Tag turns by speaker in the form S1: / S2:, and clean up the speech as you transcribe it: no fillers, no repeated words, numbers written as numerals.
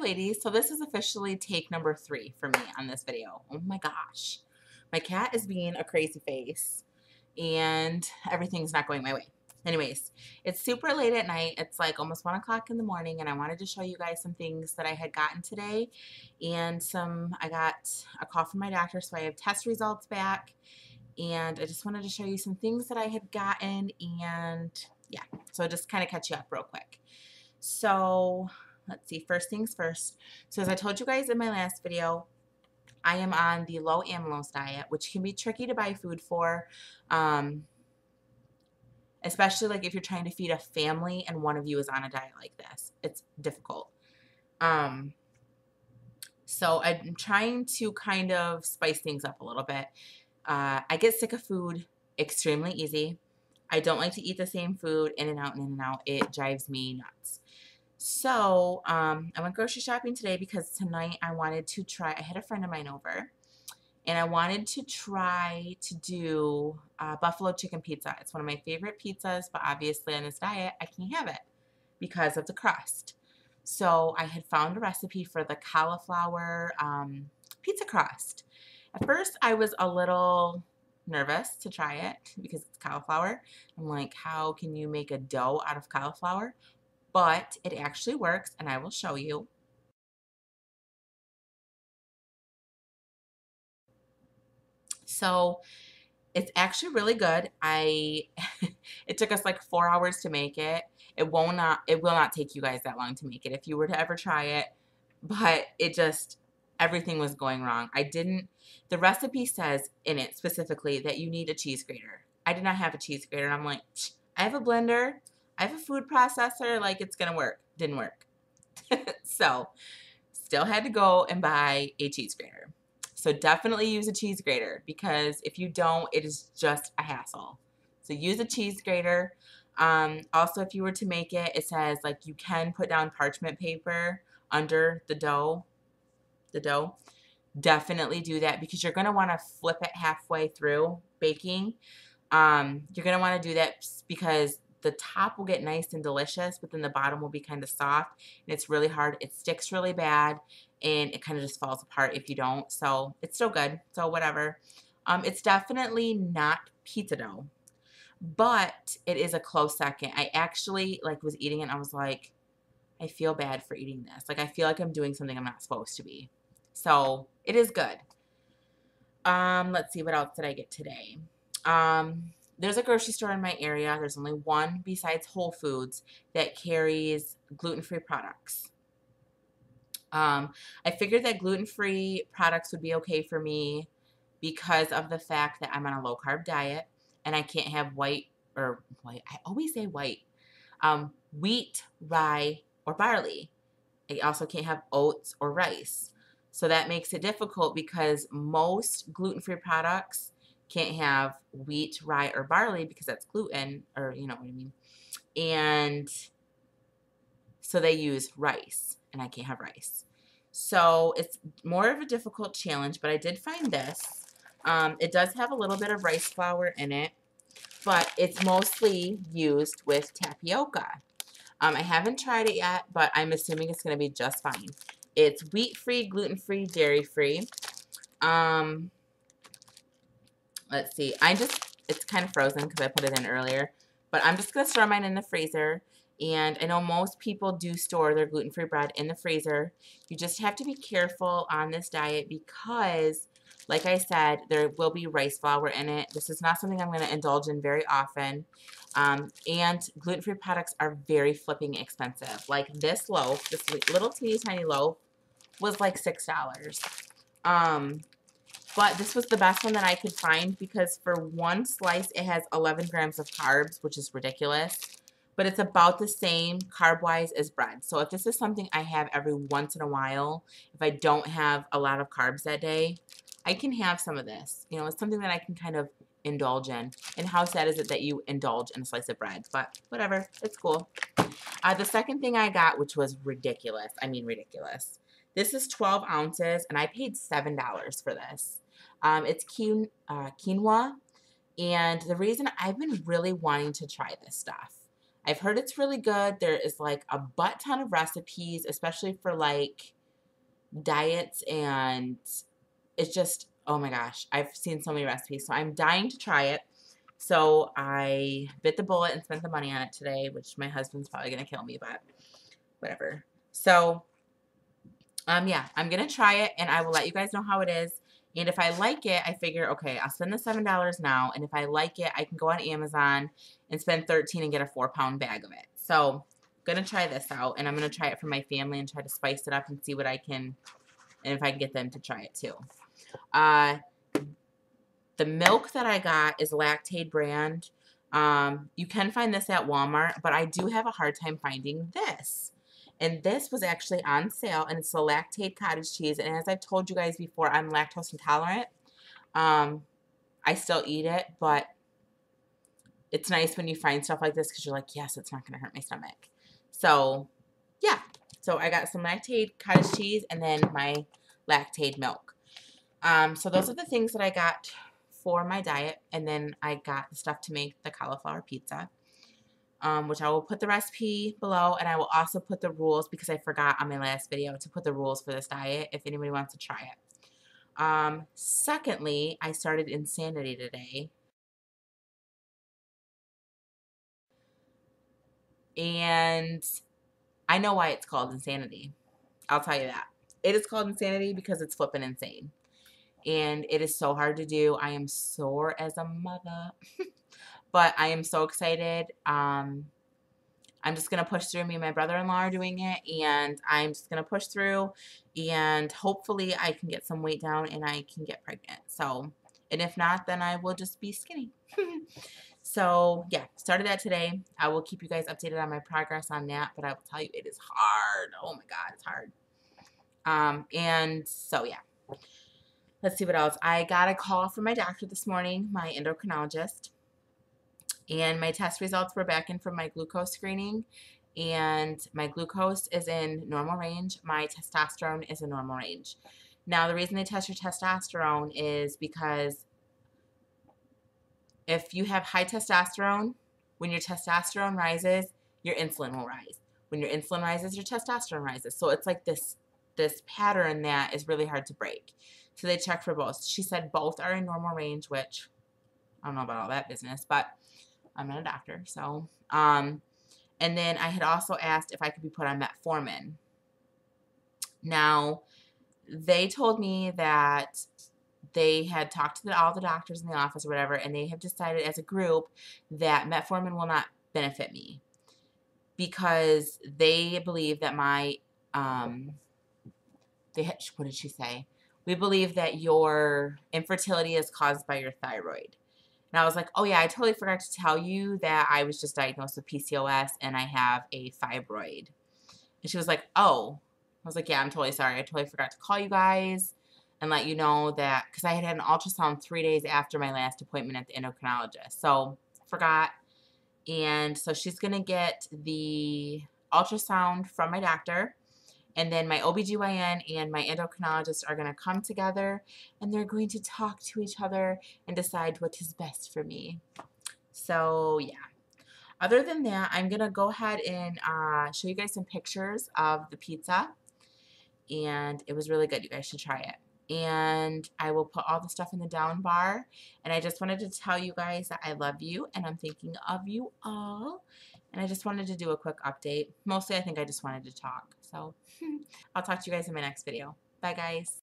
S1: ladies, so this is officially take number 3 for me on this video. Oh my gosh. My cat is being a crazy face and everything's not going my way. Anyways, it's super late at night. It's like almost 1 o'clock in the morning and I wanted to show you guys some things that I had gotten today and I got a call from my doctor, so I have test results back and I just wanted to show you some things that I had gotten and yeah, so just kind of catch you up real quick. So let's see, first things first. So as I told you guys in my last video, I am on the low amylose diet, which can be tricky to buy food for, especially like if you're trying to feed a family and one of you is on a diet like this. It's difficult. So I'm trying to kind of spice things up a little bit. I get sick of food extremely easy. I don't like to eat the same food in and out and in and out. It drives me nuts. So I went grocery shopping today because tonight I wanted to try, I had a friend of mine over and I wanted to try to do buffalo chicken pizza. It's one of my favorite pizzas, but obviously on this diet I can't have it because of the crust. So I had found a recipe for the cauliflower pizza crust. At first I was a little nervous to try it because it's cauliflower. I'm like, how can you make a dough out of cauliflower? But it actually works, and I will show you. So it's actually really good. It took us like 4 hours to make it. It will not take you guys that long to make it if you were to ever try it. But everything was going wrong. The recipe says in it specifically that you need a cheese grater. I did not have a cheese grater, and I'm like, I have a blender, I have a food processor, like it's gonna work. Didn't work. So still had to go and buy a cheese grater. So definitely use a cheese grater because if you don't, it is just a hassle. So use a cheese grater. Also, if you were to make it, it says like you can put down parchment paper under the dough. Definitely do that because you're going to want to flip it halfway through baking. You're going to want to do that because the top will get nice and delicious, but then the bottom will be kind of soft and it's really hard. It sticks really bad and it kind of just falls apart if you don't. So it's still good. So whatever. It's definitely not pizza dough, but it is a close second. I actually was eating it and I was like, I feel bad for eating this. Like I feel like I'm doing something I'm not supposed to be. So it is good. Let's see, what else did I get today? There's a grocery store in my area. There's only one besides Whole Foods that carries gluten-free products. I figured that gluten-free products would be okay for me because of the fact that I'm on a low-carb diet and I can't have white, I always say white, wheat, rye, or barley. I also can't have oats or rice. So that makes it difficult because most gluten-free products can't have wheat, rye, or barley because that's gluten, or you know what I mean. And so they use rice, and I can't have rice. So it's more of a difficult challenge, but I did find this. It does have a little bit of rice flour in it, but it's mostly used with tapioca. I haven't tried it yet, but I'm assuming it's going to be just fine. It's wheat-free, gluten-free, dairy-free. Let's see. It's kind of frozen because I put it in earlier. But I'm just going to store mine in the freezer. And I know most people do store their gluten-free bread in the freezer. You just have to be careful on this diet because, like I said, there will be rice flour in it. This is not something I'm going to indulge in very often. And gluten-free products are very flipping expensive. Like this loaf, this little teeny tiny loaf, was like $6. But this was the best one that I could find because for one slice, it has 11 grams of carbs, which is ridiculous. But it's about the same carb-wise as bread. So if this is something I have every once in a while, if I don't have a lot of carbs that day, I can have some of this. You know, it's something that I can kind of indulge in. And how sad is it that you indulge in a slice of bread? But whatever, it's cool. The second thing I got, which was ridiculous. I mean ridiculous. This is 12 ounces, and I paid $7 for this. It's quinoa, and the reason I've been really wanting to try this stuff. I've heard it's really good. There is like a butt ton of recipes, especially for like diets, and it's just, oh my gosh, I've seen so many recipes. So I'm dying to try it. So I bit the bullet and spent the money on it today, which my husband's probably going to kill me, but whatever. So, yeah, I'm going to try it, and I will let you guys know how it is. And if I like it, I figure, okay, I'll spend the $7 now, and if I like it, I can go on Amazon and spend $13 and get a 4-pound bag of it. So I'm going to try this out, and I'm going to try it for my family and try to spice it up and see what I can, and if I can get them to try it too. The milk that I got is Lactaid brand. You can find this at Walmart, but I do have a hard time finding this. And this was actually on sale, and it's the Lactaid cottage cheese. And as I've told you guys before, I'm lactose intolerant. I still eat it, but it's nice when you find stuff like this because you're like, yes, it's not going to hurt my stomach. So, yeah. So I got some Lactaid cottage cheese and then my Lactaid milk. So those are the things that I got for my diet, and then I got the stuff to make the cauliflower pizza, which I will put the recipe below, and I will also put the rules, because I forgot on my last video to put the rules for this diet if anybody wants to try it. Secondly, I started Insanity today, and I know why it's called Insanity. I'll tell you that. It is called Insanity because it's flipping insane. And it is so hard to do. I am sore as a mother. But I am so excited. I'm just going to push through. Me and my brother-in-law are doing it. And I'm just going to push through. And hopefully I can get some weight down and I can get pregnant. So, and if not, then I will just be skinny. So, yeah, started that today. I will keep you guys updated on my progress on that. But I will tell you, it is hard. Oh, my God, it's hard. And so, yeah. Let's see what else. I got a call from my doctor this morning, my endocrinologist, and my test results were back in from my glucose screening, and my glucose is in normal range. My testosterone is in normal range. Now, the reason they test your testosterone is because if you have high testosterone, when your testosterone rises, your insulin will rise. When your insulin rises, your testosterone rises. So it's like this pattern that is really hard to break. So they check for both. She said both are in normal range, which I don't know about all that business, but I'm not a doctor. So, and then I had also asked if I could be put on metformin. Now, they told me that they had talked to all the doctors in the office or whatever, and they have decided as a group that metformin will not benefit me because they believe that my, what did she say? We believe that your infertility is caused by your thyroid. And I was like, oh yeah, I totally forgot to tell you that I was just diagnosed with PCOS and I have a fibroid. And she was like, oh. I was like, yeah, I'm totally sorry. I totally forgot to call you guys and let you know that, because I had an ultrasound 3 days after my last appointment at the endocrinologist. So, forgot. And so she's going to get the ultrasound from my doctor. And then my OBGYN and my endocrinologist are going to come together, and they're going to talk to each other and decide what is best for me. So, yeah. Other than that, I'm going to go ahead and show you guys some pictures of the pizza. And it was really good. You guys should try it. And I will put all the stuff in the down bar. And I just wanted to tell you guys that I love you, and I'm thinking of you all. And I just wanted to do a quick update. Mostly, I think I just wanted to talk. So, I'll talk to you guys in my next video. Bye, guys.